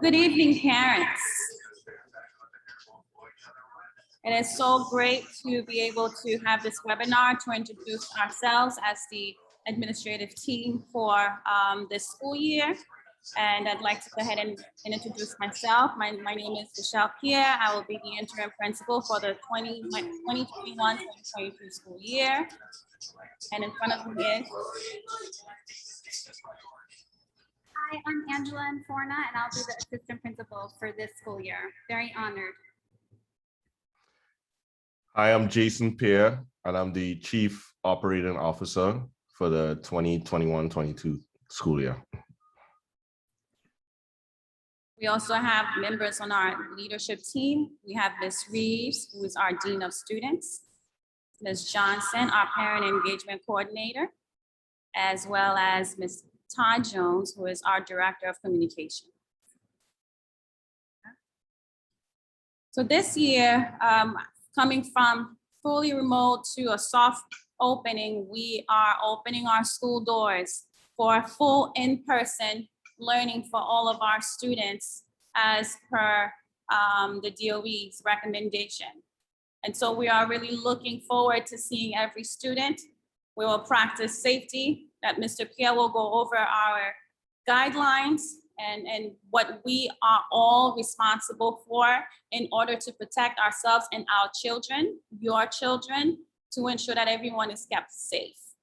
Good evening, parents. It is so great to be able to have this webinar to introduce ourselves as the administrative team for this school year. And I'd like to go ahead and introduce myself. My name is Michelle Pierre. I will be the interim principal for the 2021-2022 school year. And in front of me is... Hi, I'm Angela Inforna, and I'll be the assistant principal for this school year. Very honored. Hi, I'm Jason Pierre, and I'm the Chief Operating Officer for the 2021-22 school year. We also have members on our leadership team. We have Ms. Reeves, who is our Dean of Students, Ms. Johnson, our Parent Engagement Coordinator, as well as Ms. Todd Jones, who is our Director of Communication. So this year, coming from fully remote to a soft opening, we are opening our school doors for full in-person learning for all of our students as per the DOE's recommendation. And so we are really looking forward to seeing every student. We will practice safety, that Mr. Pierre will go over our guidelines and what we are all responsible for in order to protect ourselves and our children, your children, to ensure that everyone is kept safe.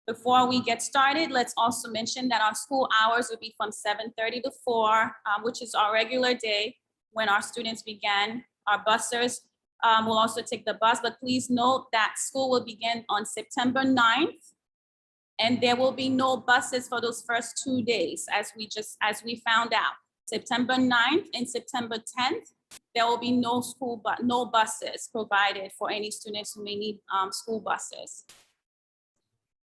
Before we get started, let's also mention that our school hours will be from 7:30 to 4, which is our regular day when our students begin. Our busers will also take the bus, but please note that school will begin on September 9th. And there will be no buses for those first 2 days, as we found out. September 9th and September 10th, there will be no buses provided for any students who may need school buses.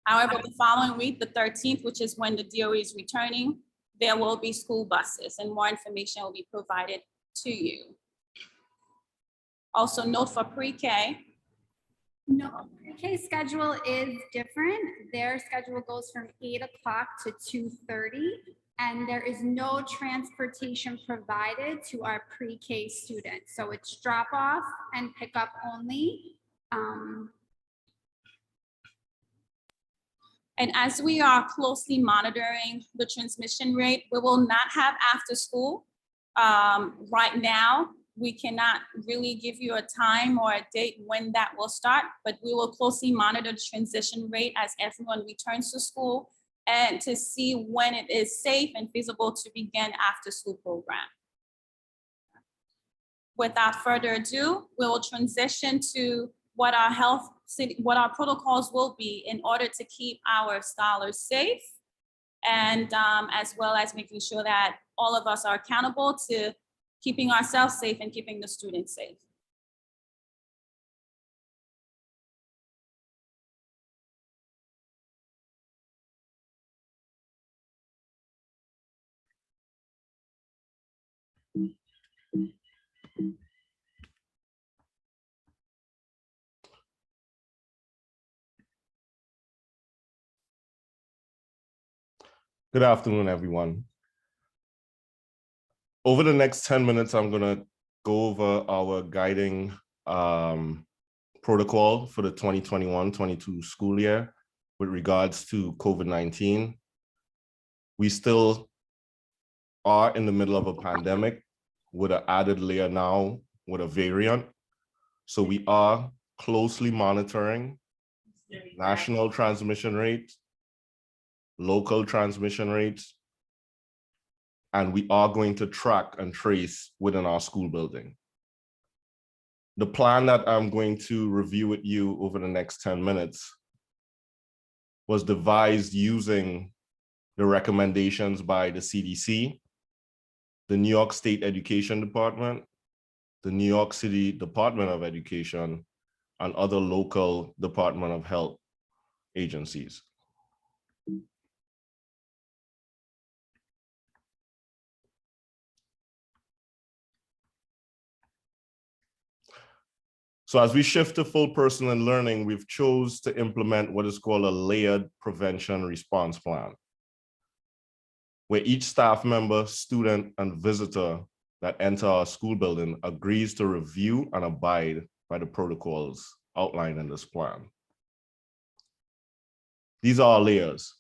However, the following week, the 13th, which is when the DOE is returning, there will be school buses and more information will be provided to you. Also note for pre-K. No, pre-K schedule is different. Their schedule goes from 8 o'clock to 2:30, and there is no transportation provided to our pre-K students. So it's drop off and pick up only. And as we are closely monitoring the transmission rate, we will not have after school. Right now, we cannot really give you a time or a date when that will start, but we will closely monitor the transition rate as everyone returns to school and to see when it is safe and feasible to begin after school program. Without further ado, we will transition to what our protocols will be in order to keep our scholars safe, and as well as making sure that all of us are accountable to keeping ourselves safe and keeping the students safe. Good afternoon, everyone. Over the next 10 minutes, I'm gonna go over our guiding protocol for the 2021-22 school year with regards to COVID-19. We still are in the middle of a pandemic with an added layer now with a variant. So we are closely monitoring national transmission rates, local transmission rates, and we are going to track and trace within our school building. The plan that I'm going to review with you over the next 10 minutes was devised using the recommendations by the CDC, the New York State Education Department, the New York City Department of Education, and other local Department of Health agencies. So as we shift to full personal learning, we've chose to implement what is called a layered prevention response plan. where each staff member, student, and visitor that enter our school building agrees to review and abide by the protocols outlined in this plan. These are our layers.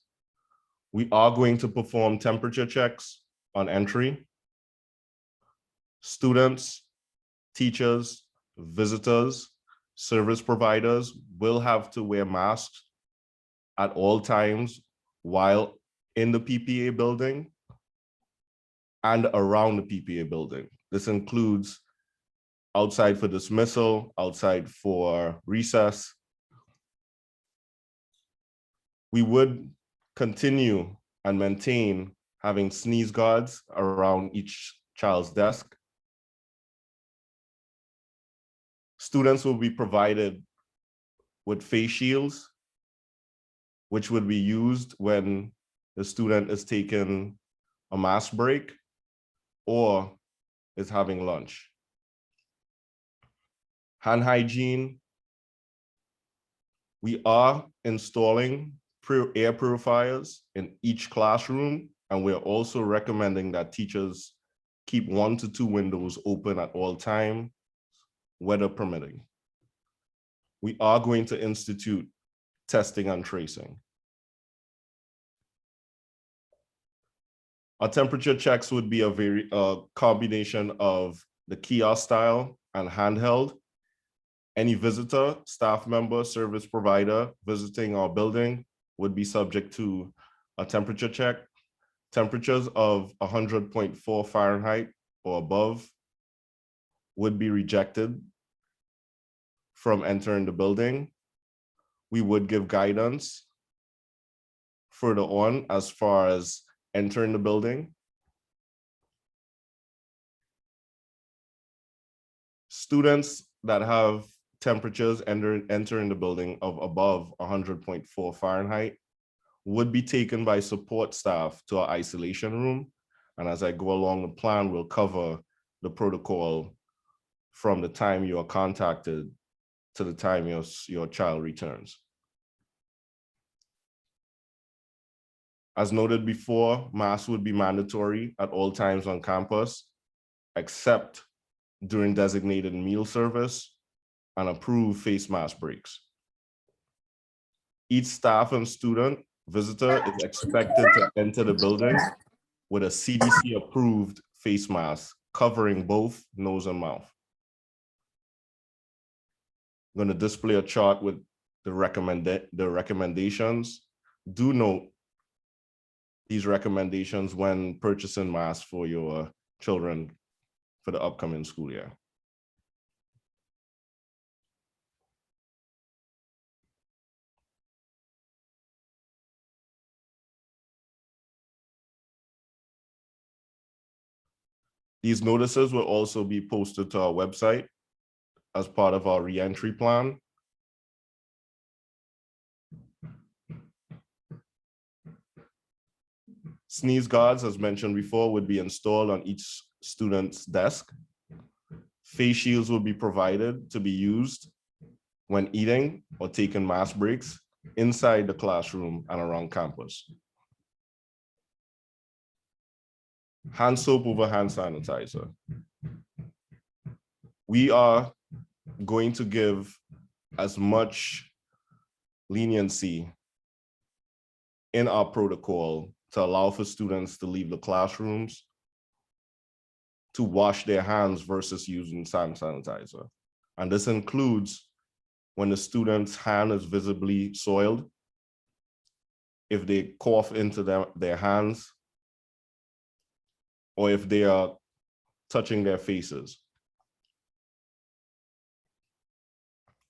We are going to perform temperature checks on entry. Students, teachers, visitors, service providers will have to wear masks at all times while in the PPA building and around the PPA building. This includes outside for dismissal, outside for recess. We would continue and maintain having sneeze guards around each child's desk. Students will be provided with face shields, which would be used when the student is taking a mask break or is having lunch. Hand hygiene. We are installing air purifiers in each classroom, and we're also recommending that teachers keep 1 to 2 windows open at all times, weather permitting. We are going to institute testing and tracing. Our temperature checks would be a combination of the kiosk style and handheld. Any visitor, staff member, service provider visiting our building would be subject to a temperature check. Temperatures of 100.4 Fahrenheit or above would be rejected from entering the building. We would give guidance further on as far as entering the building. Students that have temperatures entering the building of above 100.4 Fahrenheit would be taken by support staff to our isolation room. And as I go along the plan, we'll cover the protocol from the time you are contacted to the time your child returns. As noted before, masks would be mandatory at all times on campus, except during designated meal service and approved face mask breaks. Each staff and student visitor is expected to enter the building with a CDC approved face mask covering both nose and mouth. I'm going to display a chart with the recommendations. Do note these recommendations when purchasing masks for your children for the upcoming school year. These notices will also be posted to our website as part of our reentry plan. Sneeze guards, as mentioned before, would be installed on each student's desk. Face shields will be provided to be used when eating or taking mask breaks inside the classroom and around campus. Hand soap over hand sanitizer. We are going to give as much leniency in our protocol to allow for students to leave the classrooms to wash their hands versus using hand sanitizer. And this includes when the student's hand is visibly soiled, if they cough into their hands, or if they are touching their faces.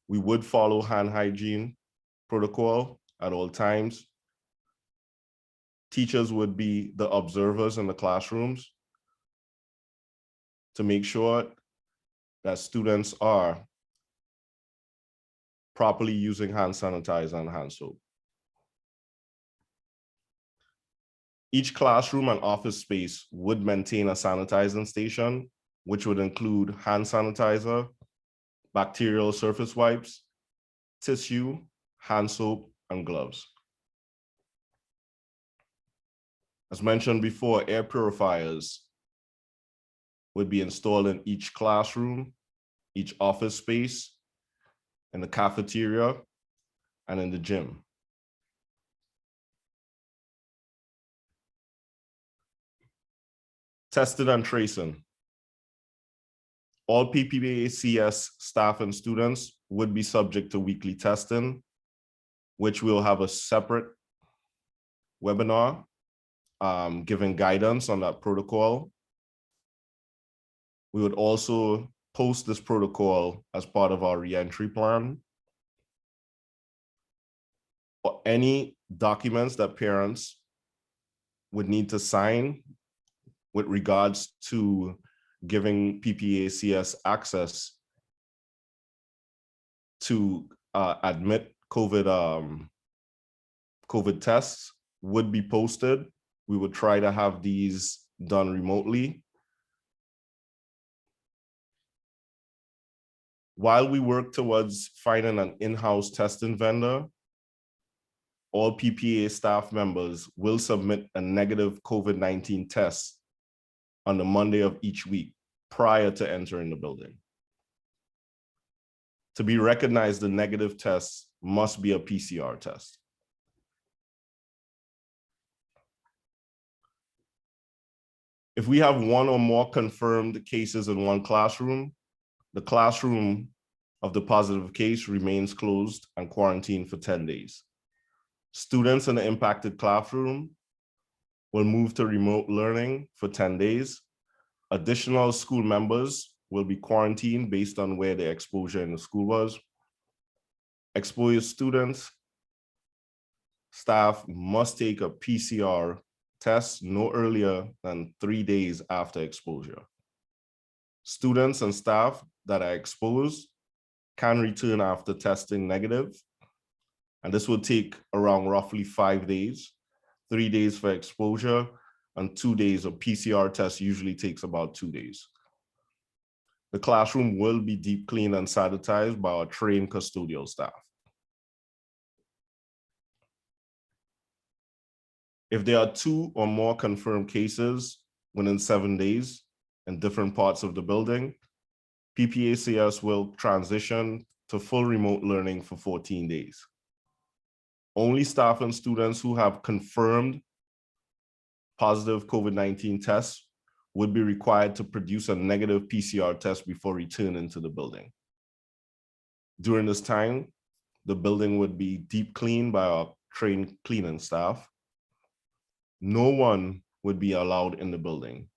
We would follow hand hygiene protocol at all times. Teachers would be the observers in the classrooms to make sure that students are properly using hand sanitizer and hand soap. Each classroom and office space would maintain a sanitizing station, which would include hand sanitizer, bacterial surface wipes, tissue, hand soap, and gloves. As mentioned before, air purifiers would be installed in each classroom, each office space, in the cafeteria, and in the gym. Testing and tracing. All PPACS staff and students would be subject to weekly testing, which will have a separate webinar giving guidance on that protocol. We would also post this protocol as part of our reentry plan. Or any documents that parents would need to sign with regards to giving PPACS access to admit COVID tests would be posted. We would try to have these done remotely. While we work towards finding an in-house testing vendor, all PPA staff members will submit a negative COVID-19 test on the Monday of each week prior to entering the building. To be recognized, the negative test must be a PCR test. If we have one or more confirmed cases in one classroom, the classroom of the positive case remains closed and quarantined for 10 days. Students in the impacted classroom will move to remote learning for 10 days. Additional school members will be quarantined based on where their exposure in the school was. Exposed students, staff must take a PCR test no earlier than 3 days after exposure. Students and staff that are exposed can return after testing negative, and this will take around roughly 5 days, 3 days for exposure, and 2 days of PCR test usually takes about 2 days. The classroom will be deep cleaned and sanitized by our trained custodial staff. If there are 2 or more confirmed cases within 7 days in different parts of the building, PPACS will transition to full remote learning for 14 days. Only staff and students who have confirmed positive COVID-19 tests would be required to produce a negative PCR test before returning to the building. During this time, the building would be deep cleaned by our trained cleaning staff. No one would be allowed in the building.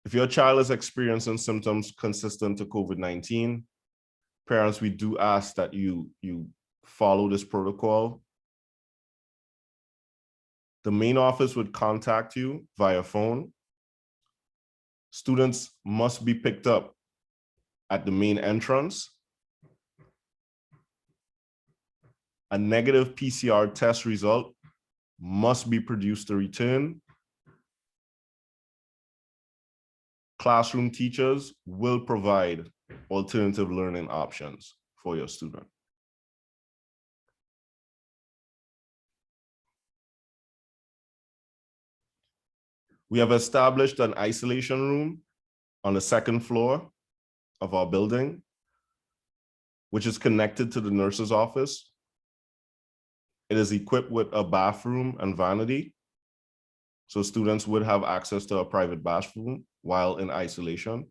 If your child is experiencing symptoms consistent to COVID-19, parents, we do ask that you follow this protocol. The main office would contact you via phone. Students must be picked up at the main entrance. A negative PCR test result must be produced to return. Classroom teachers will provide alternative learning options for your student. We have established an isolation room on the second floor of our building, which is connected to the nurse's office. It is equipped with a bathroom and vanity, so students would have access to a private bathroom while in isolation.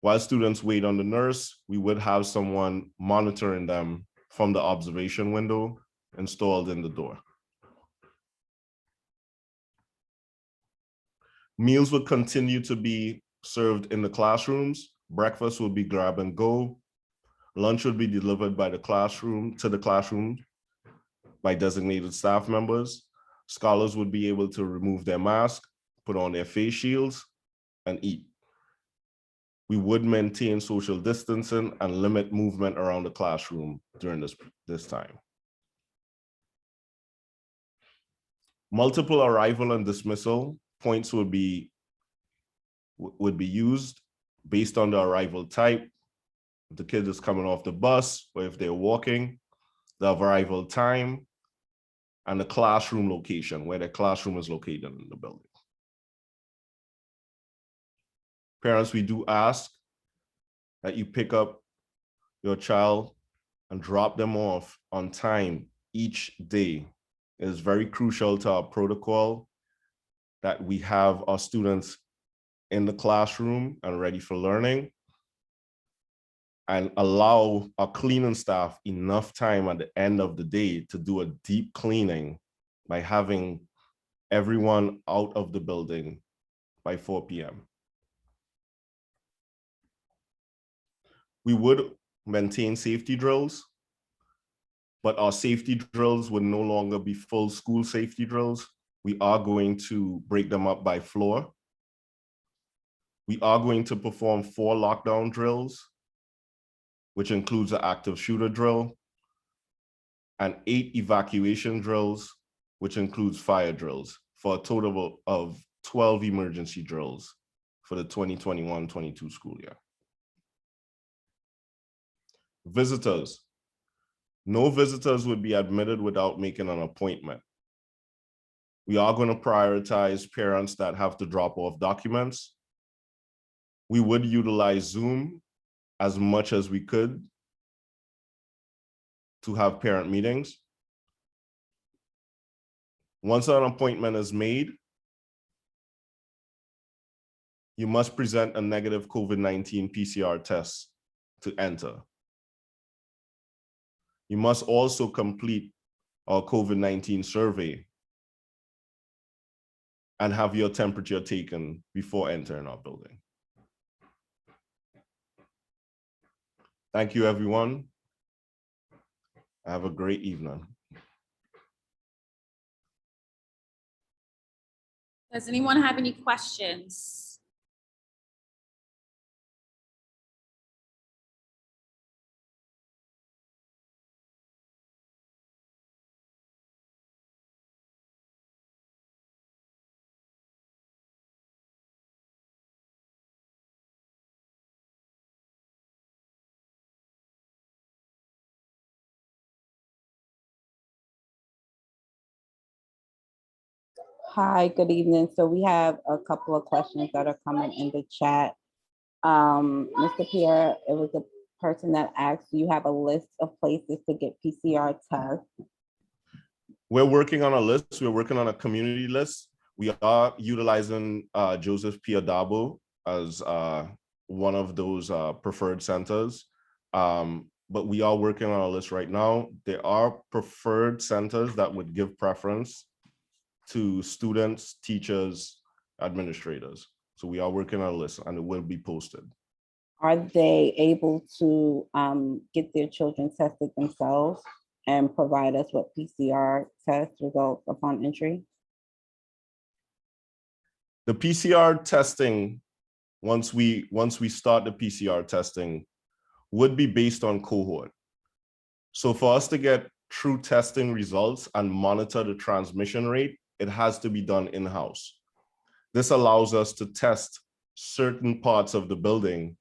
While students wait on the nurse, we would have someone monitoring them from the observation window installed in the door. Meals would continue to be served in the classrooms. Breakfast would be grab and go. Lunch would be delivered by the classroom to the classroom by designated staff members. Scholars would be able to remove their mask, put on their face shields, and eat. We would maintain social distancing and limit movement around the classroom during this time. Multiple arrival and dismissal points would be used based on the arrival type, if the kid is coming off the bus, or if they're walking, the arrival time, and the classroom location, where the classroom is located in the building. Parents, we do ask that you pick up your child and drop them off on time each day. It is very crucial to our protocol that we have our students in the classroom and ready for learning, and allow our cleaning staff enough time at the end of the day to do a deep cleaning by having everyone out of the building by 4 p.m. We would maintain safety drills, but our safety drills would no longer be full school safety drills. We are going to break them up by floor. We are going to perform 4 lockdown drills, which includes an active shooter drill, and 8 evacuation drills, which includes fire drills, for a total of 12 emergency drills for the 2021-22 school year. Visitors. No visitors would be admitted without making an appointment. We are going to prioritize parents that have to drop off documents. We would utilize Zoom as much as we could to have parent meetings. Once an appointment is made, you must present a negative COVID-19 PCR test to enter. You must also complete our COVID-19 survey and have your temperature taken before entering our building. Thank you, everyone. Have a great evening. Does anyone have any questions? Hi, good evening. So we have a couple of questions that are coming in the chat. Mr. Pierre, it was a person that asked, do you have a list of places to get PCR tests? We're working on a list. We're working on a community list. We are utilizing Joseph P. Adabo as one of those preferred centers. But we are working on a list right now. There are preferred centers that would give preference to students, teachers, administrators. So we are working on a list and it will be posted. Are they able to get their children tested themselves and provide us with PCR test results upon entry? The PCR testing, once we start the PCR testing, would be based on cohort. So for us to get true testing results and monitor the transmission rate, it has to be done in-house. This allows us to test certain parts of the building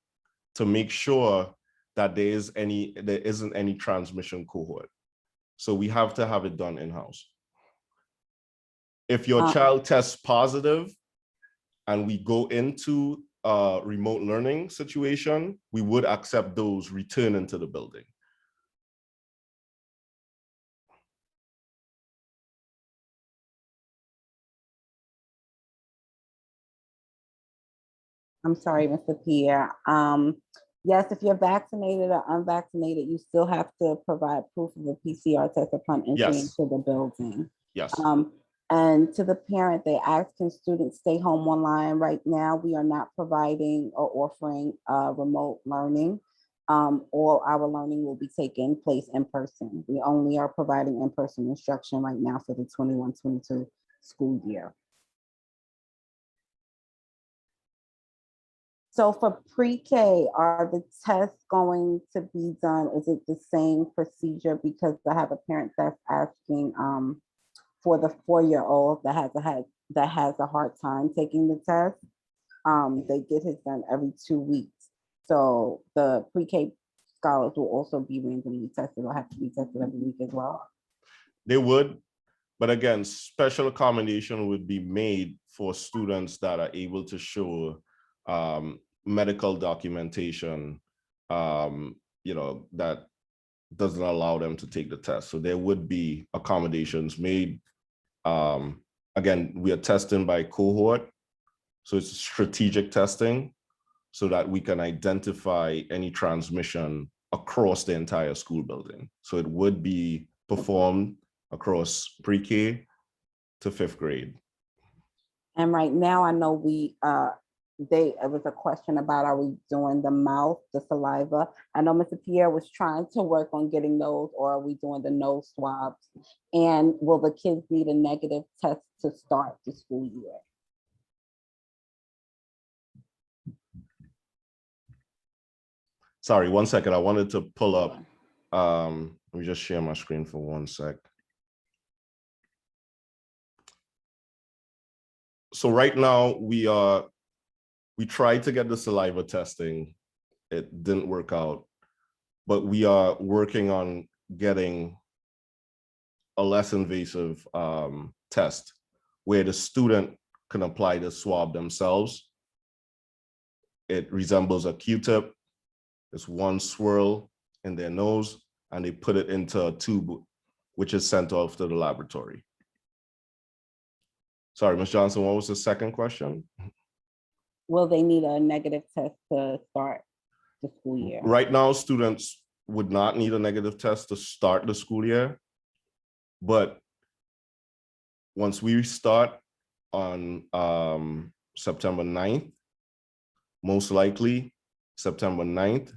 to make sure that there isn't any transmission cohort. So we have to have it done in-house. If your child tests positive and we go into a remote learning situation, we would accept those return into the building. I'm sorry, Mr. Pierre. Yes, if you're vaccinated or unvaccinated, you still have to provide proof of a PCR test upon entry into the building. Yes. And to the parent, they ask, can students stay home online? Right now, we are not providing or offering remote learning. All our learning will be taking place in person. We only are providing in-person instruction right now for the 21-22 school year. So for pre-K, are the tests going to be done? Is it the same procedure? Because I have a parent that's asking for the 4-year-old that has a hard time taking the test. They get his done every 2 weeks. So the pre-K scholars will also be randomly tested or have to be tested every week as well? They would, but again, special accommodation would be made for students that are able to show medical documentation, that doesn't allow them to take the test. So there would be accommodations made. Again, we are testing by cohort. So it's strategic testing so that we can identify any transmission across the entire school building. So it would be performed across pre-K to 5th grade. And right now, I know it was a question about, are we doing the mouth, the saliva? I know Mr. Pierre was trying to work on getting those, or are we doing the nose swabs? And will the kids need a negative test to start the school year? Sorry, 1 second. I wanted to pull up. Let me just share my screen for 1 sec. So right now we tried to get the saliva testing. It didn't work out, but we are working on getting a less invasive test where the student can apply the swab themselves. It resembles a Q-tip. It's one swirl in their nose, and they put it into a tube, which is sent off to the laboratory. Sorry, Ms. Johnson, what was the second question? Will they need a negative test to start the school year? Right now, students would not need a negative test to start the school year. But once we start on September 9th, most likely September 9th,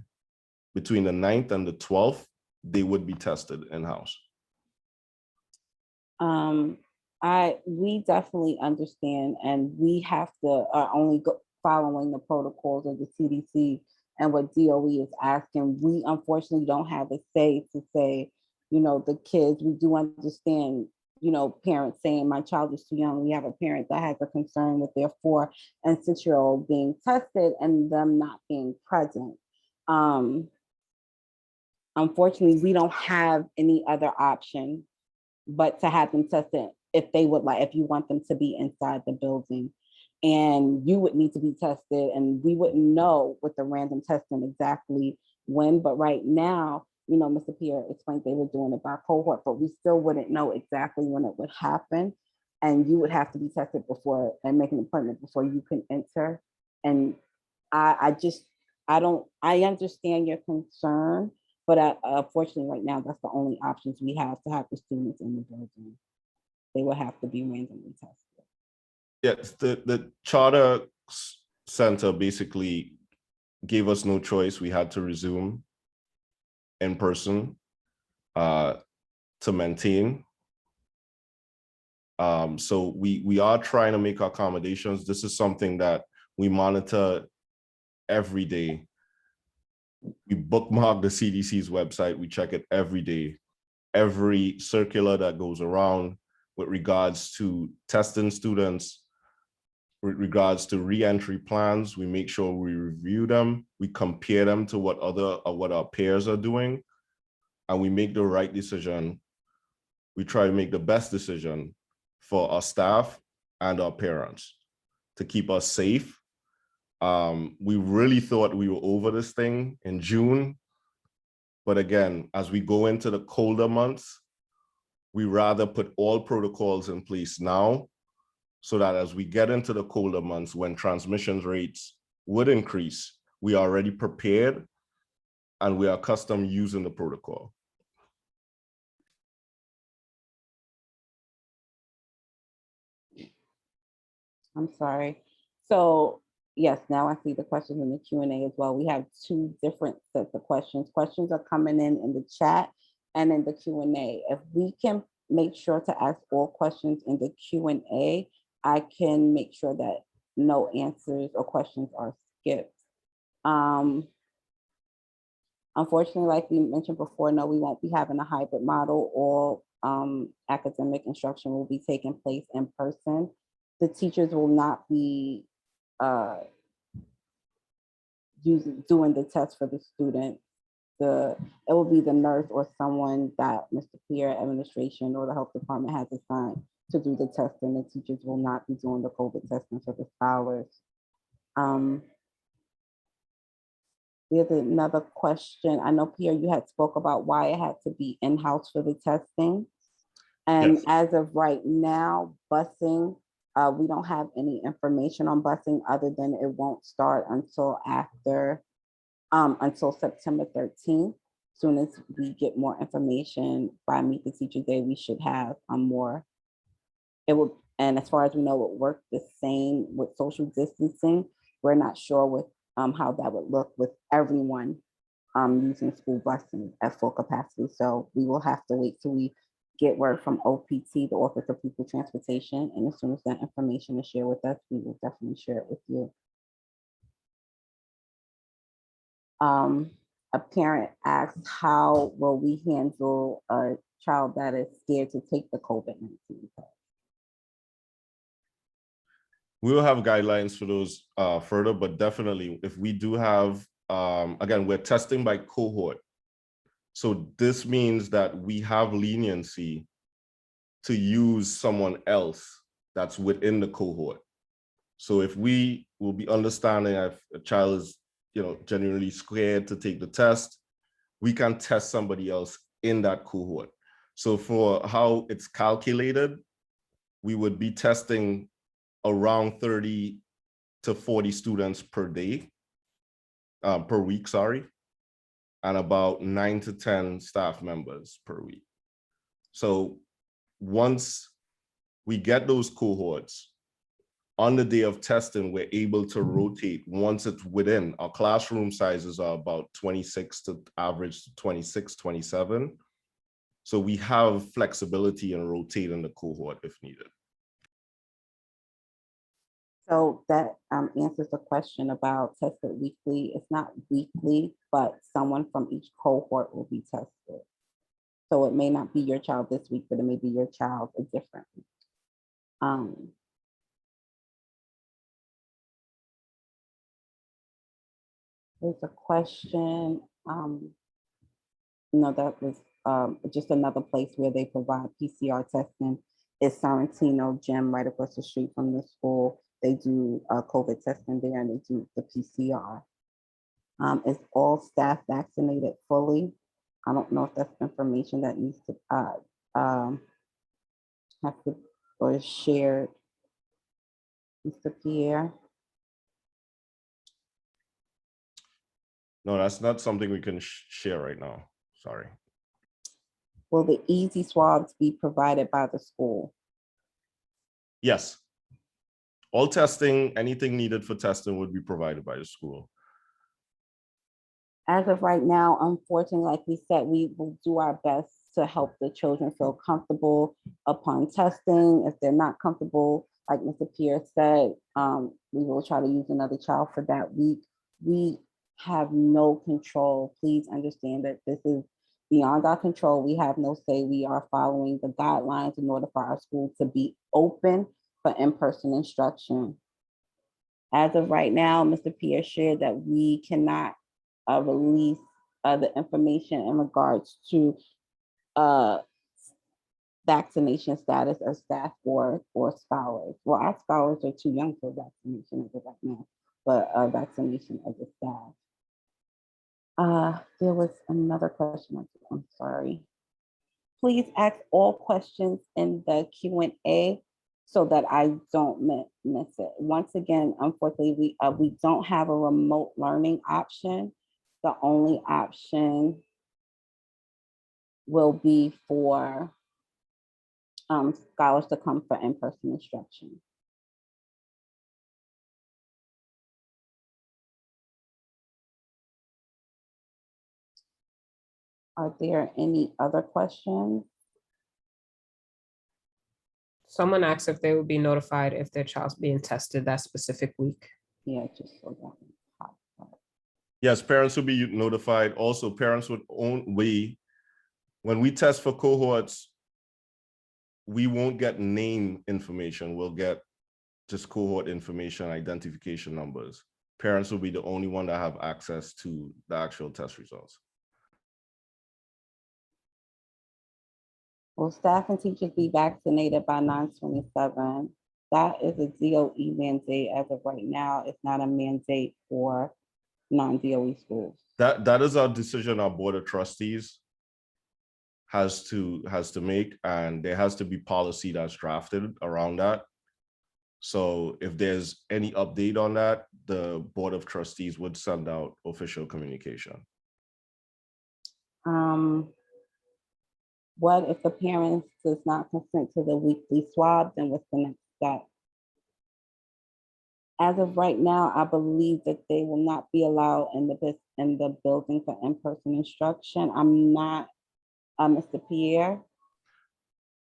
between the 9th and the 12th, they would be tested in-house. We definitely understand, and we have to only go following the protocols of the CDC and what DOE is asking. We unfortunately don't have a say to say, the kids, we do understand, parents saying my child is too young. We have a parent that has a concern with their 4 and 6-year-old being tested and them not being present. Unfortunately, we don't have any other option but to have them tested if they would like, if you want them to be inside the building. And you would need to be tested, and we wouldn't know with the random testing exactly when, but right now, Mr. Pierre explained they were doing it by cohort, but we still wouldn't know exactly when it would happen. And you would have to be tested before and make an appointment before you can enter. And I understand your concern, but unfortunately right now, that's the only options we have to have the students in the building. They will have to be randomly tested. Yes, the charter center basically gave us no choice. We had to resume in person to maintain. So we are trying to make accommodations. This is something that we monitor every day. We bookmark the CDC's website. We check it every day. Every circular that goes around with regards to testing students, with regards to re-entry plans, we make sure we review them, we compare them to what our peers are doing, and we make the right decision. We try to make the best decision for our staff and our parents to keep us safe. We really thought we were over this thing in June, but again, as we go into the colder months, we rather put all protocols in place now, so that as we get into the colder months when transmission rates would increase, we are already prepared and we are accustomed using the protocol. I'm sorry. So yes, now I see the questions in the Q&A as well. We have 2 different sets of questions. Questions are coming in the chat and in the Q&A. If we can make sure to ask all questions in the Q&A, I can make sure that no answers or questions are skipped. Unfortunately, like we mentioned before, no, we won't be having a hybrid model. All academic instruction will be taking place in person. The teachers will not be doing the test for the students. it will be the nurse or someone that Mr. Pierre administration or the health department has assigned to do the testing. The teachers will not be doing the COVID testing for the scholars. There's another question. I know, Pierre, you had spoke about why it had to be in-house for the testing. And Yes. as of right now, busing, we don't have any information on busing other than it won't start until until September 13th. Soon as we get more information by Meet the Teacher Day, we should have more. It will, and as far as we know, it worked the same with social distancing. We're not sure with how that would look with everyone using school buses at full capacity. So we will have to wait till we get word from OPT, the Office of People Transportation, and as soon as that information is shared with us, we will definitely share it with you. A parent asked, how will we handle a child that is scared to take the COVID-19 test? We will have guidelines for those further, but definitely if we do have, again, we're testing by cohort. So this means that we have leniency to use someone else that's within the cohort. So if we will be understanding if a child is, genuinely scared to take the test, we can test somebody else in that cohort. So for how it's calculated, we would be testing around 30 to 40 students per day, per week, sorry, and about 9 to 10 staff members per week. So once we get those cohorts, on the day of testing, we're able to rotate once it's within. Our classroom sizes are about 26 to average 26, 27. So we have flexibility in rotating the cohort if needed. So that answers the question about tested weekly. It's not weekly, but someone from each cohort will be tested. So it may not be your child this week, but it may be your child a different week. There's a question. That was just another place where they provide PCR testing is Sorrentino Gym right across the street from the school. They do COVID testing there and they do the PCR. Is all staff vaccinated fully? I don't know if that's information that needs to have to or is shared. Mr. Pierre. No, that's not something we can share right now. Sorry. Will the easy swabs be provided by the school? Yes. All testing, anything needed for testing would be provided by the school. As of right now, unfortunately, like we said, we will do our best to help the children feel comfortable upon testing. If they're not comfortable, like Mr. Pierre said, we will try to use another child for that week. We have no control. Please understand that this is beyond our control. We have no say. We are following the guidelines in order for our school to be open for in-person instruction. As of right now, Mr. Pierre shared that we cannot release the information in regards to vaccination status of staff or scholars. Well, our scholars are too young for vaccination as of right now, but vaccination of the staff. There was another question. I'm sorry. Please ask all questions in the Q&A so that I don't miss it. Once again, unfortunately, we don't have a remote learning option. The only option will be for scholars to come for in-person instruction. Are there any other questions? Someone asked if they would be notified if their child's being tested that specific week. Yeah, just so that. Yes, parents will be notified. Also, parents would when we test for cohorts, we won't get name information. We'll get just cohort information, identification numbers. Parents will be the only one that have access to the actual test results. Will staff and teachers be vaccinated by 9/27? That is a DOE mandate as of right now. It's not a mandate for non-DOE schools. That is our decision our board of trustees has to make, and there has to be policy that's drafted around that. So if there's any update on that, the board of trustees would send out official communication. What if the parents does not consent to the weekly swabs, and what's the next step? As of right now, I believe that they will not be allowed in the building for in-person instruction. I'm not, Mr. Pierre.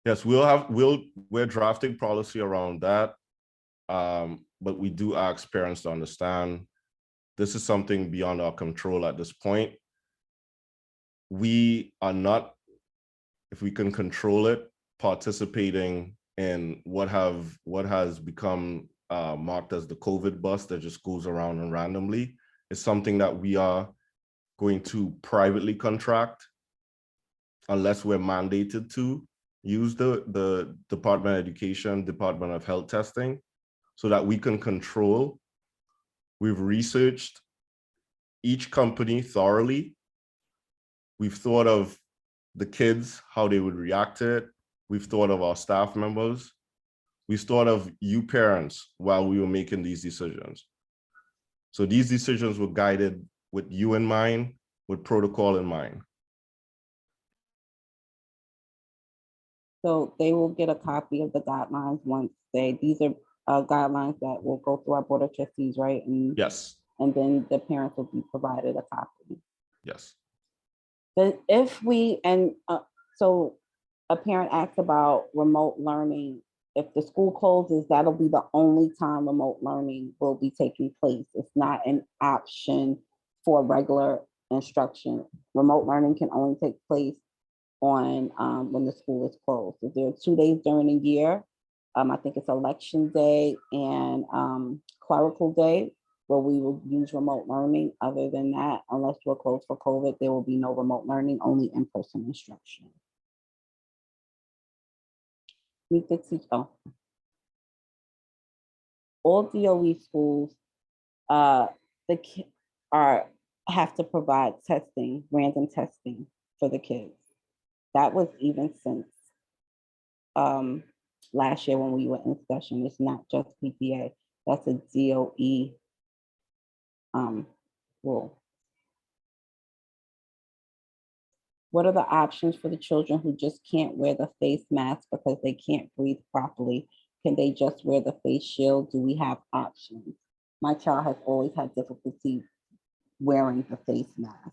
Yes, we're drafting policy around that. But we do ask parents to understand this is something beyond our control at this point. We are not, if we can control it, participating in what has become marked as the COVID bus that just goes around and randomly. It's something that we are going to privately contract unless we're mandated to use the Department of Education, Department of Health testing, so that we can control. We've researched each company thoroughly. We've thought of the kids, how they would react to it. We've thought of our staff members. We've thought of you parents while we were making these decisions. So these decisions were guided with you in mind, with protocol in mind. So they will get a copy of the guidelines once these are guidelines that will go through our board of trustees, right? And Yes, and then the parents will be provided a copy. yes. But so a parent asks about remote learning. If the school closes, that'll be the only time remote learning will be taking place. It's not an option for regular instruction. Remote learning can only take place on when the school is closed. So there are 2 days during the year. I think it's election day and clerical day, where we will use remote learning. Other than that, unless we're closed for COVID, there will be no remote learning, only in-person instruction. Meet the teacher. All DOE schools have to provide testing, random testing for the kids. That was even since last year when we were in session. It's not just PPA. That's a DOE rule. What are the options for the children who just can't wear the face mask because they can't breathe properly? Can they just wear the face shield? Do we have options? My child has always had difficulty wearing the face mask.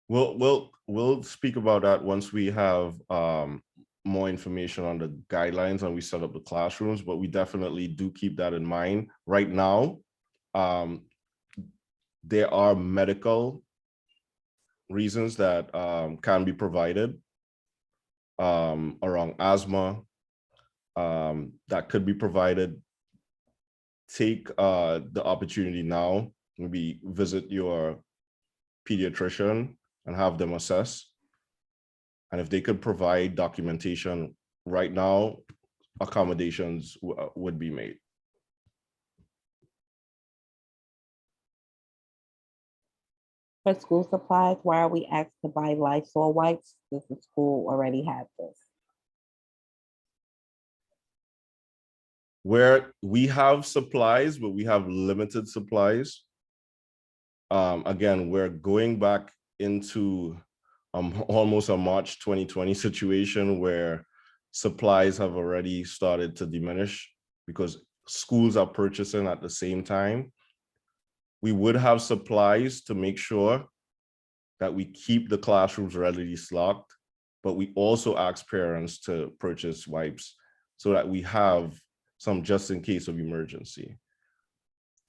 We'll speak about that once we have more information on the guidelines and we set up the classrooms, but we definitely do keep that in mind. Right now, there are medical reasons that can be provided around asthma that could be provided. Take the opportunity now, maybe visit your pediatrician and have them assess. And if they could provide documentation right now, accommodations would be made. For school supplies, why are we asked to buy Lysol wipes? Does the school already have this? Where we have supplies, but we have limited supplies. Again, we're going back into almost a March 2020 situation where supplies have already started to diminish because schools are purchasing at the same time. We would have supplies to make sure that we keep the classrooms readily stocked, but we also ask parents to purchase wipes so that we have some just in case of emergency.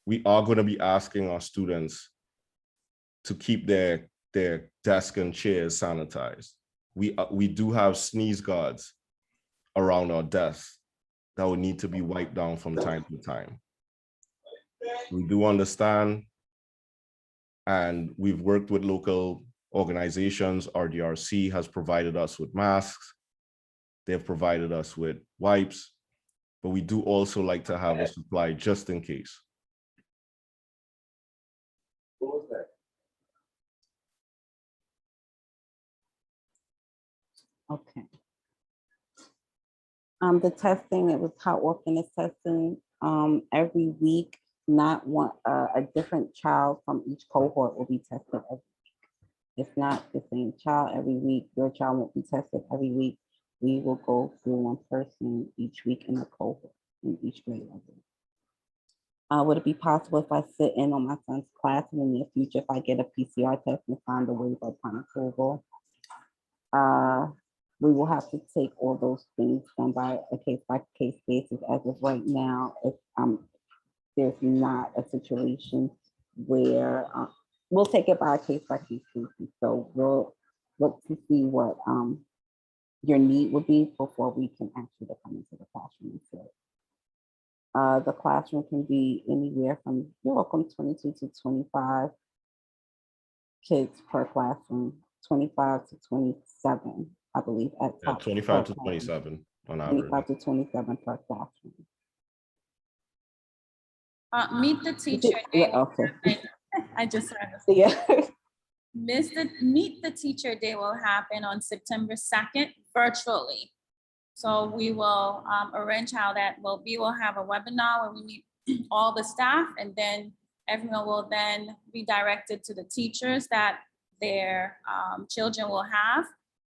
We are going to be asking our students to keep their desk and chairs sanitized. We do have sneeze guards around our desks that will need to be wiped down from time to time. We do understand, and we've worked with local organizations. RDRC has provided us with masks. They have provided us with wipes, but we do also like to have a supply just in case. Okay. The testing, it was how often is testing, every week, not one, a different child from each cohort will be tested every week. It's not the same child every week. Your child won't be tested every week. We will go through one person each week in the cohort, in each grade level. Would it be possible if I sit in on my son's class in the near future if I get a PCR test and find a waiver upon approval? We will have to take all those things done by a case-by-case basis. As of right now, if there's not a situation where we'll take it by a case-by-case basis. So we'll look to see what your need would be before we can actually come into the classroom and sit. The classroom can be anywhere from, you're welcome, 22 to 25 kids per classroom, 25 to 27, I believe, at Yeah, top. 25 to per classroom. 27 on average. 25 to 27 per classroom. Meet the teacher. Day will Okay. happen. I just heard this. Yeah. Meet the teacher day will happen on September 2nd virtually. So we will arrange how that will be. We'll have a webinar where we meet all the staff, and then everyone will then be directed to the teachers that their children will have.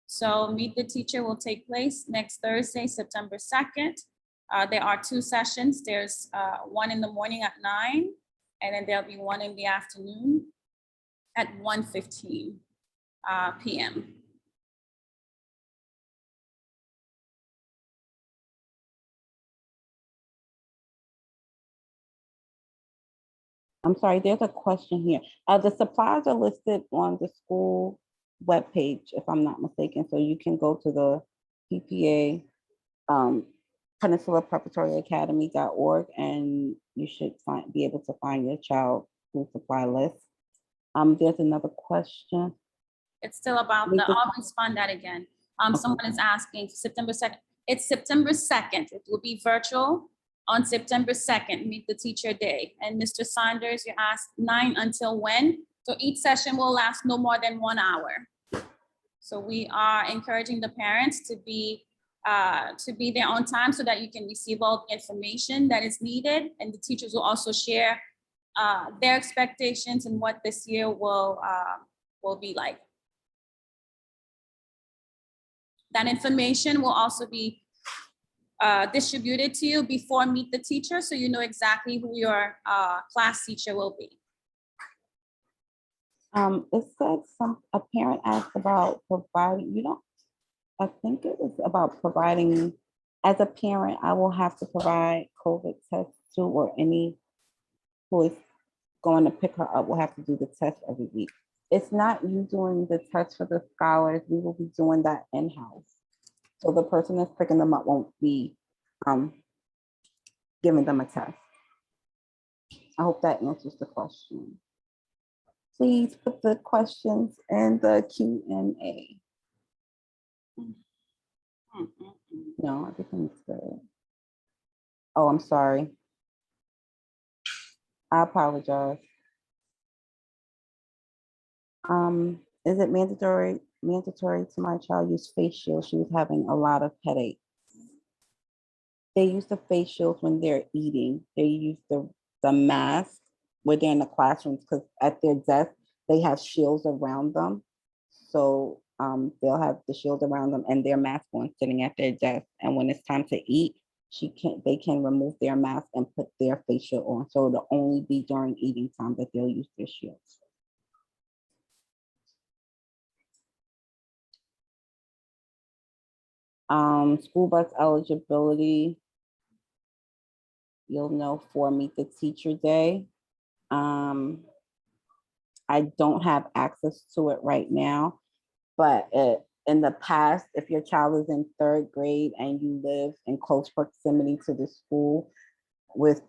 So Meet the Teacher will take place next Thursday, September 2nd. There are 2 sessions. There's one in the morning at 9, and then there'll be one in the afternoon at 1:15 p.m. I'm sorry, there's a question here. The supplies are listed on the school webpage, if I'm not mistaken. So you can go to the PPA, Peninsula Preparatory Academy.org, and you should be able to find your child school supply list. There's another question. It's still about the, I'll respond that again. Someone is asking September 2nd. It's September 2nd. It will be virtual on September 2nd, Meet the Teacher Day. And Mr. Saunders, you asked 9 until when? So each session will last no more than 1 hour. So we are encouraging the parents to be there on time so that you can receive all the information that is needed. And the teachers will also share their expectations and what this year will be like. That information will also be distributed to you before Meet the Teacher, so you know exactly who your class teacher will be. It said a parent asked about providing, I think it was about providing, as a parent, I will have to provide COVID tests to, or any who is going to pick her up will have to do the test every week. It's not you doing the test for the scholars. We will be doing that in-house. So the person that's picking them up won't be giving them a test. I hope that answers the question. Please put the questions in the Q&A. No, everything's good. Oh, I'm sorry. I apologize. Is it mandatory to my child use face shields? She was having a lot of headaches. They use the face shields when they're eating. They use the mask when they're in the classrooms, because at their desk, they have shields around them. So they'll have the shield around them and their mask on sitting at their desk. And when it's time to eat, they can remove their mask and put their face shield on. So it'll only be during eating time that they'll use their shields. School bus eligibility, you'll know for Meet the Teacher Day. I don't have access to it right now, but in the past, if your child is in 3rd grade and you live in close proximity to the school, which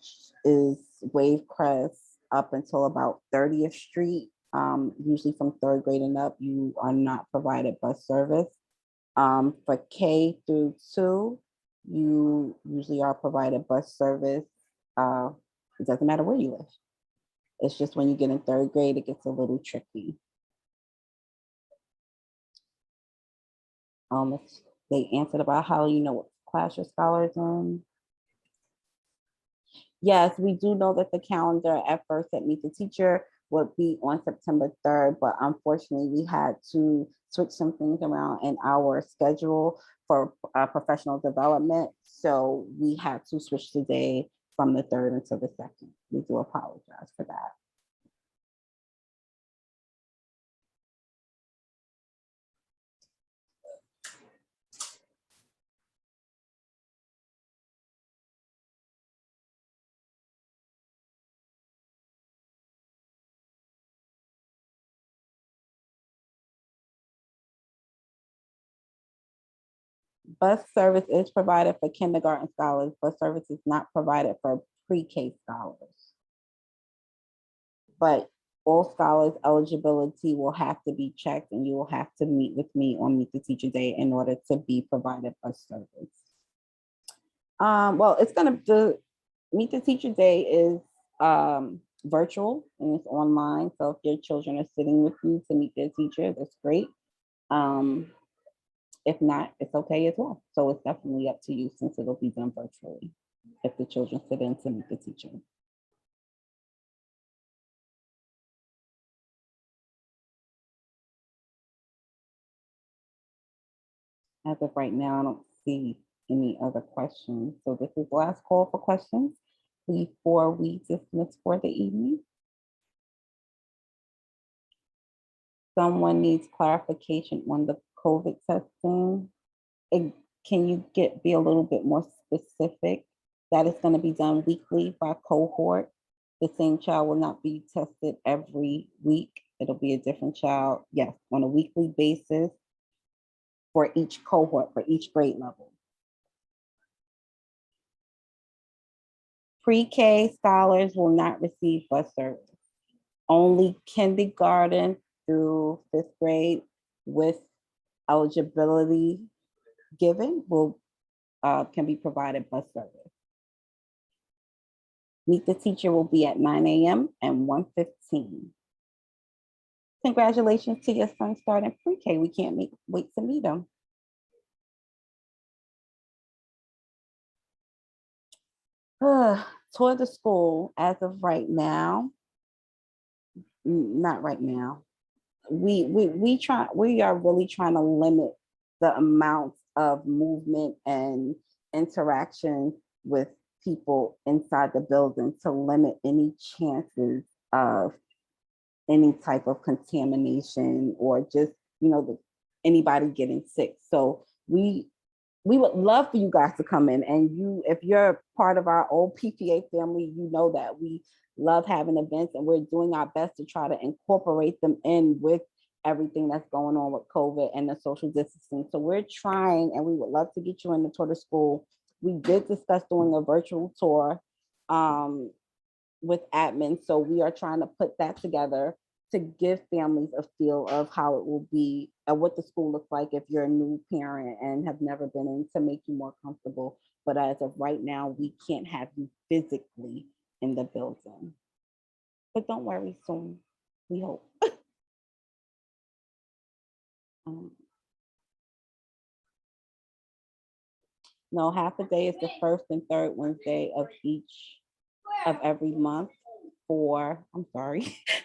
is Wavecrest up until about 30th Street, Usually from 3rd grade and up, you are not provided bus service. For K through 2, you usually are provided bus service. It doesn't matter where you live. It's just when you get in 3rd grade, it gets a little tricky. They answered about how you know what class your scholars in. Yes, we do know that the calendar at first at Meet the Teacher would be on September 3rd, but unfortunately we had to switch some things around in our schedule for professional development. So we had to switch the day from the 3rd until the 2nd. We do apologize for that. Bus service is provided for kindergarten scholars. Bus service is not provided for pre-K scholars. But all scholars' eligibility will have to be checked, and you will have to meet with me on Meet the Teacher Day in order to be provided bus service. Well, the Meet the Teacher Day is virtual and it's online. So if your children are sitting with you to meet their teacher, that's great. If not, it's okay as well. So it's definitely up to you since it'll be done virtually if the children sit in to meet the teacher. As of right now, I don't see any other questions. So this is the last call for questions before we dismiss for the evening. Someone needs clarification on the COVID testing. Can you be a little bit more specific? That is going to be done weekly by cohort. The same child will not be tested every week. It'll be a different child, yes, on a weekly basis for each cohort, for each grade level. Pre-K scholars will not receive bus service. Only kindergarten through 5th grade with eligibility given can be provided bus service. Meet the Teacher will be at 9 a.m. and 1:15. Congratulations to your son starting pre-K. We can't wait to meet him. Tour the school as of right now. Not right now. We are really trying to limit the amount of movement and interaction with people inside the building to limit any chances of any type of contamination or just, anybody getting sick. So we would love for you guys to come in, and if you're part of our old PPA family, you know that we love having events and we're doing our best to try to incorporate them in with everything that's going on with COVID and the social distancing. So we're trying, and we would love to get you in the tour of school. We did discuss doing a virtual tour with admin. So we are trying to put that together to give families a feel of how it will be, what the school looks like if you're a new parent and have never been in, to make you more comfortable. But as of right now, we can't have you physically in the building. But don't worry, soon, we hope. No, half a day is the first and third Wednesday of every month for,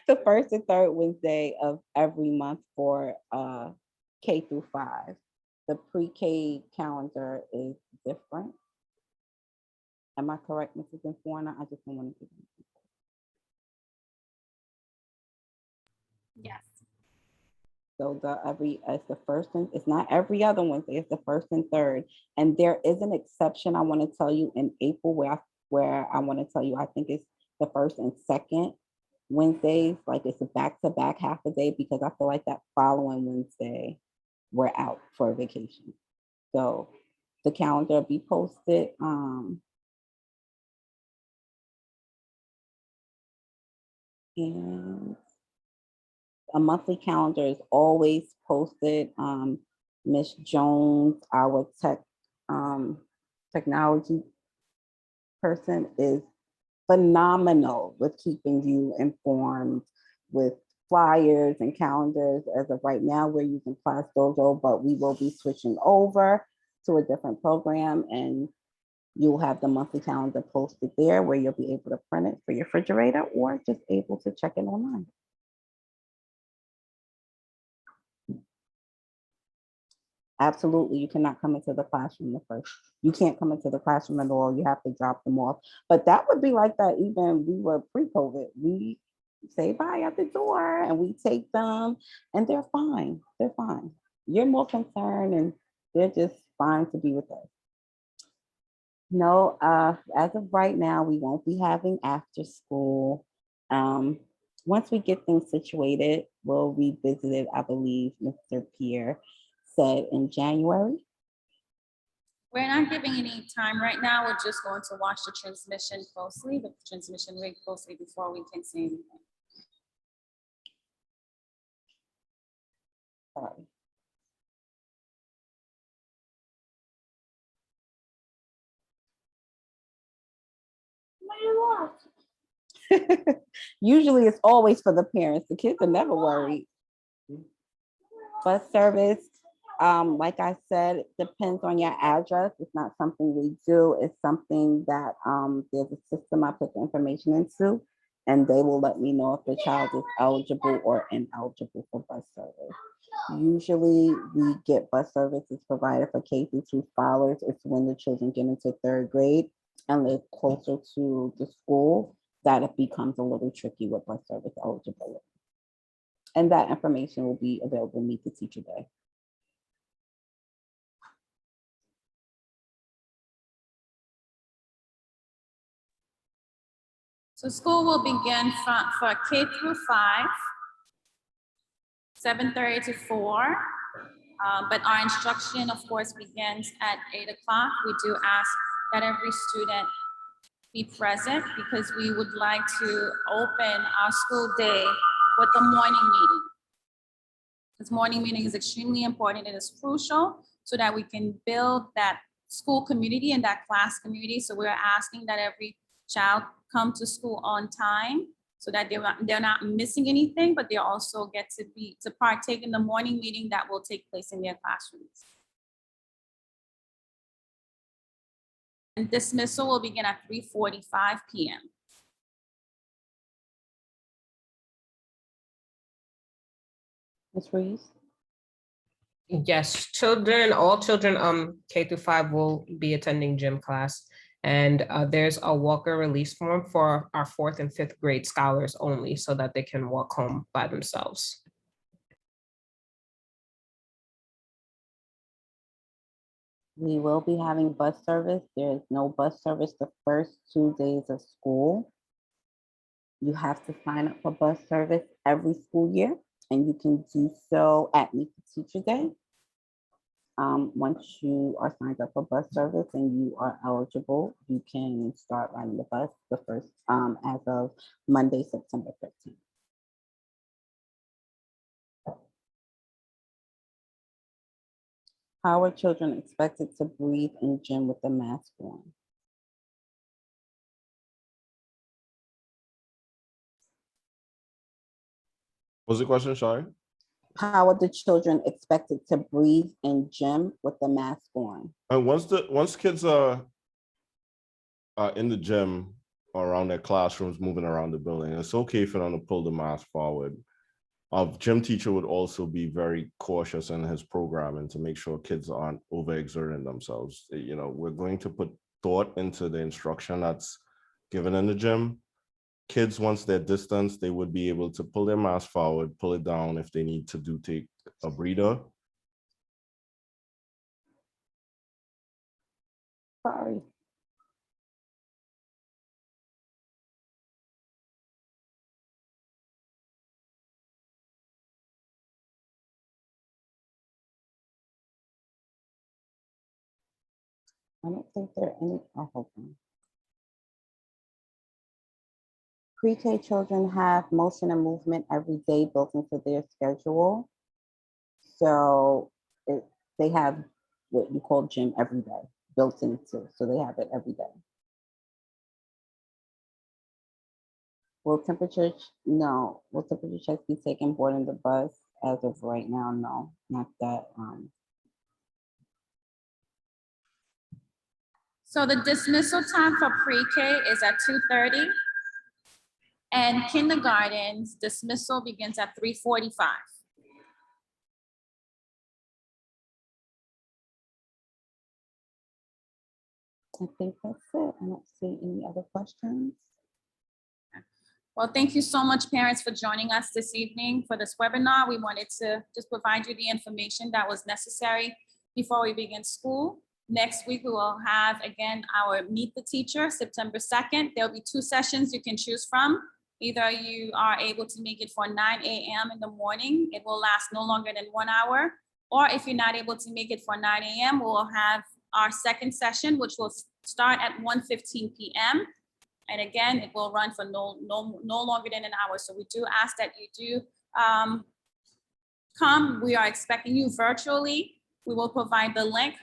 the first and third Wednesday of every month for K through 5. The pre-K calendar is different. Am I correct, Mrs. Inforna? I just don't want to. Yes. So it's the first and it's not every other Wednesday, it's the first and third. And there is an exception I want to tell you in April where I want to tell you, I think it's the first and second Wednesdays, like it's a back-to-back half a day, because I feel like that following Wednesday, we're out for a vacation. So the calendar will be posted. And a monthly calendar is always posted. Miss Jones, our technology person, is phenomenal with keeping you informed with flyers and calendars. As of right now, we're using Class Dojo, but we will be switching over to a different program, and you'll have the monthly calendar posted there where you'll be able to print it for your refrigerator or just able to check it online. Absolutely, you cannot come into the classroom the first. You can't come into the classroom at all. You have to drop them off. But that would be like that even we were pre-COVID. We say bye at the door and we take them and they're fine. They're fine. You're more concerned and they're just fine to be with us. No, as of right now, we won't be having after school. Once we get things situated, we'll revisit it, I believe Mr. Pierre said in January. We're not giving any time right now. We're just going to watch the transmission closely, the transmission rate closely before we can say anything. Sorry. Usually it's always for the parents. The kids are never worried. Bus service, like I said, it depends on your address. It's not something we do. It's something that there's a system I put the information into, and they will let me know if the child is eligible or ineligible for bus service. Usually we get bus services provided for K-2 scholars. It's when the children get into third grade and live closer to the school that it becomes a little tricky with bus service eligibility. And that information will be available in Meet the Teacher Day. So school will begin for K through 5, 7:30 to 4. But our instruction, of course, begins at 8 o'clock. We do ask that every student be present because we would like to open our school day with a morning meeting. This morning meeting is extremely important and is crucial so that we can build that school community and that class community. So we're asking that every child come to school on time so that they're not missing anything, but they also get to partake in the morning meeting that will take place in their classrooms. And dismissal will begin at 3:45 p.m. Ms. Reeves? Yes, all children, K through 5 will be attending gym class. And there's a walker release form for our 4th and 5th grade scholars only so that they can walk home by themselves. We will be having bus service. There is no bus service the first 2 days of school. You have to sign up for bus service every school year, and you can do so at Meet the Teacher Day. Once you are signed up for bus service and you are eligible, you can start riding the bus the first as of Monday, September 13th. How are children expected to breathe in gym with the mask on? What's the question, sorry? How are the children expected to breathe in gym with the mask on? And once kids are in the gym or around their classrooms, moving around the building, it's okay for them to pull the mask forward. Gym teacher would also be very cautious in his programming to make sure kids aren't overexerting themselves. You know, we're going to put thought into the instruction that's given in the gym. Kids, once they're distanced, they would be able to pull their mask forward, pull it down if they need to take a breather. Sorry. I don't think there are any. Oh, hold on. Pre-K children have motion and movement every day built into their schedule. So they have what you call gym every day built into, so they have it every day. Will temperature, no, will temperature checks be taken boarding the bus? As of right now, no, not that. So the dismissal time for pre-K is at 2:30. And kindergarten's dismissal begins at 3:45. I think that's it. I don't see any other questions. Well, thank you so much, parents, for joining us this evening for this webinar. We wanted to just provide you the information that was necessary before we begin school. Next week, we will have, again, our Meet the Teacher, September 2nd. There'll be 2 sessions you can choose from. Either you are able to make it for 9 a.m. in the morning. It will last no longer than 1 hour. Or if you're not able to make it for 9 a.m., we'll have our second session, which will start at 1:15 p.m. And again, it will run for no longer than an hour. So we do ask that you do come. We are expecting you virtually. We will provide the link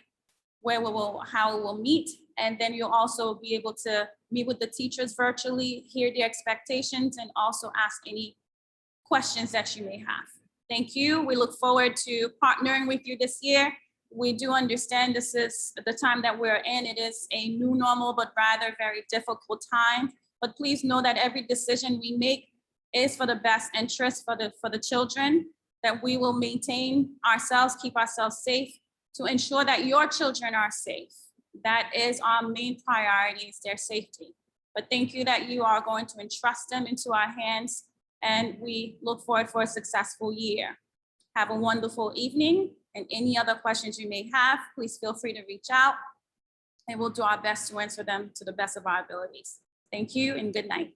where how we will meet. And then you'll also be able to meet with the teachers virtually, hear their expectations, and also ask any questions that you may have. Thank you. We look forward to partnering with you this year. We do understand this is the time that we're in. It is a new normal, but rather very difficult time. But please know that every decision we make is for the best interest for the children, that we will maintain ourselves, keep ourselves safe to ensure that your children are safe. That is our main priority, is their safety. But thank you that you are going to entrust them into our hands, and we look forward for a successful year. Have a wonderful evening, and any other questions you may have, please feel free to reach out, and we'll do our best to answer them to the best of our abilities. Thank you and good night.